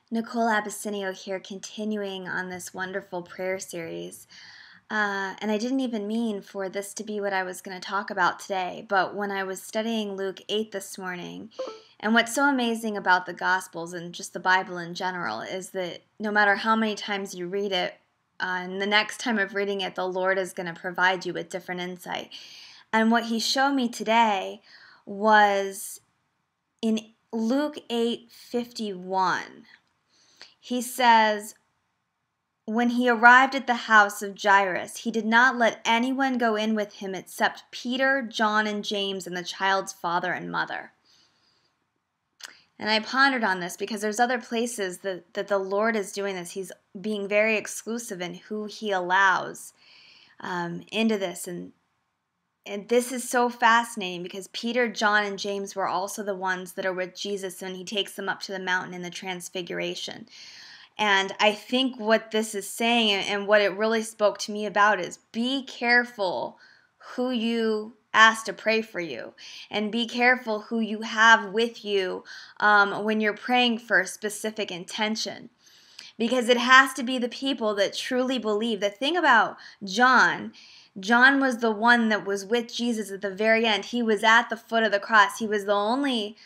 Nicole Abisinio here, continuing on this wonderful prayer series. And I didn't even mean for this to be what I was going to talk about today, but when I was studying Luke 8 this morning, and what's so amazing about the Gospels and just the Bible in general is that no matter how many times you read it, and the next time of reading it, the Lord is going to provide you with different insight. And what He showed me today was in Luke 8:51. He says, when he arrived at the house of Jairus, he did not let anyone go in with him except Peter, John, and James, and the child's father and mother. And I pondered on this because there's other places that the Lord is doing this. He's being very exclusive in who he allows into this. And this is so fascinating because Peter, John, and James were also the ones that are with Jesus when he takes them up to the mountain in the Transfiguration. And I think what this is saying and what it really spoke to me about is be careful who you ask to pray for you, and be careful who you have with you when you're praying for a specific intention. Because it has to be the people that truly believe. The thing about John was the one that was with Jesus at the very end. He was at the foot of the cross. He was the only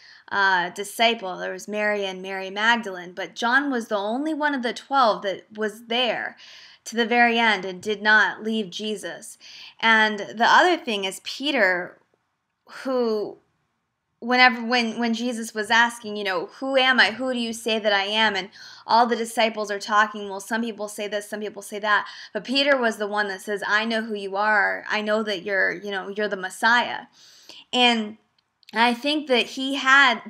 disciple. There was Mary and Mary Magdalene, but John was the only one of the 12 that was there to the very end and did not leave Jesus. And the other thing is Peter, who when Jesus was asking, who am I? Who do you say that I am? And all the disciples are talking, well, some people say this, some people say that. But Peter was the one that says, I know who you are. I know that you're the Messiah. And I think that he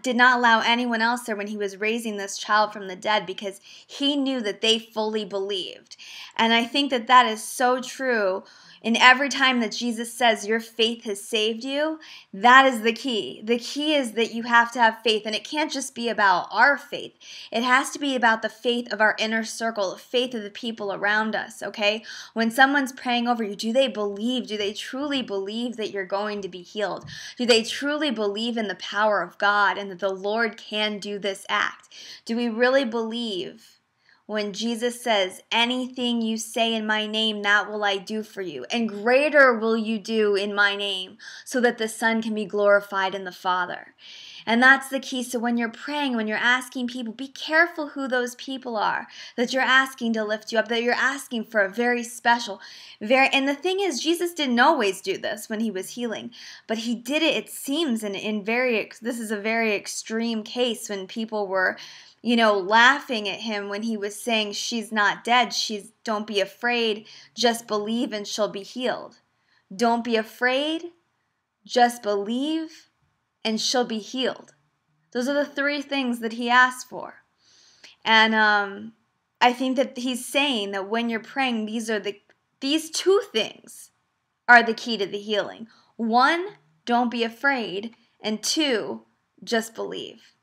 did not allow anyone else there when he was raising this child from the dead because he knew that they fully believed. And I think that that is so true. And every time that Jesus says your faith has saved you, that is the key. The key is that you have to have faith, and it can't just be about our faith. It has to be about the faith of our inner circle, the faith of the people around us, okay? When someone's praying over you, do they believe? Do they truly believe that you're going to be healed? Do they truly believe in the power of God and that the Lord can do this act? Do we really believe when Jesus says, anything you say in my name, that will I do for you, and greater will you do in my name, so that the Son can be glorified in the Father? And that's the key. So when you're praying, when you're asking people, be careful who those people are that you're asking to lift you up, that you're asking for a very special, and the thing is, Jesus didn't always do this when he was healing, but he did it seems, this is a very extreme case when people were laughing at him when he was saying, she's not dead. Don't be afraid. Just believe and she'll be healed. Don't be afraid. Just believe and she'll be healed. Those are the three things that he asked for. And I think that he's saying that when you're praying, these two things are the key to the healing. One, don't be afraid. And two, just believe.